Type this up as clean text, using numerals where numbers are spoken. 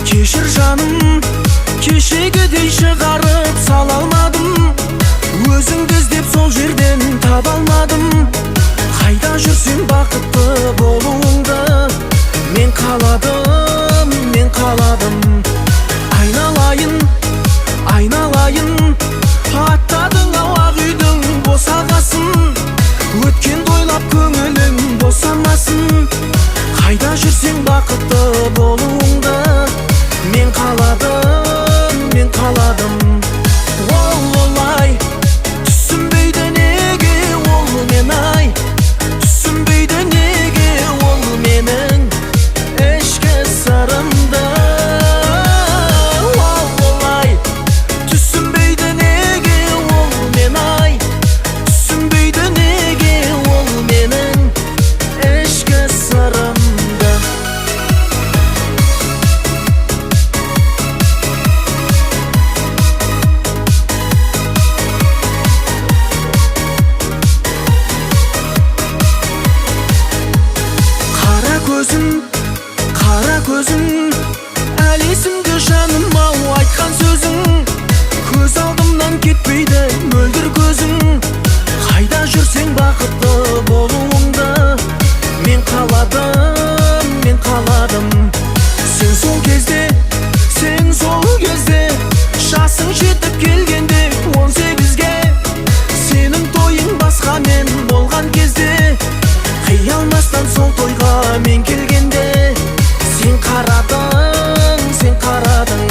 кешір жаным, кешегідей шығарып сала алмадым. Өзіңді іздеп сол жерден таба алмадым. Қайда жүрсең бақытты болуыңды мен қаладым, мен қаладым. Айналайын, айналайын, аттадың ақ үйдің босағасын. Өткенді ойлап көңілің босамасын. Қайда жүрсең бақытты болуыңды мен қаладым, мен қаладым. Олай түсінбейді неге ол мен-ай, түсінбейді неге ол менің ішкі сырымды. Олай түсінбейді неге ол мен-ай, түсінбейді неге ол менің ішкі сырымды. Қара көзің, әлі есімде жаным-ау айтқан сөзің. Көз алдымнан кетпейді мөлдір көзің. Қайда жүрсең бақытты болуыңды мен қаладым, мен қаладым. Сен сол кезде жасың жетіп келгенде 18-ге, сенің тойың басқа мен болған кезде, қиялмастан сол тойға мен келгенде, сен қарадың, сен қарадың.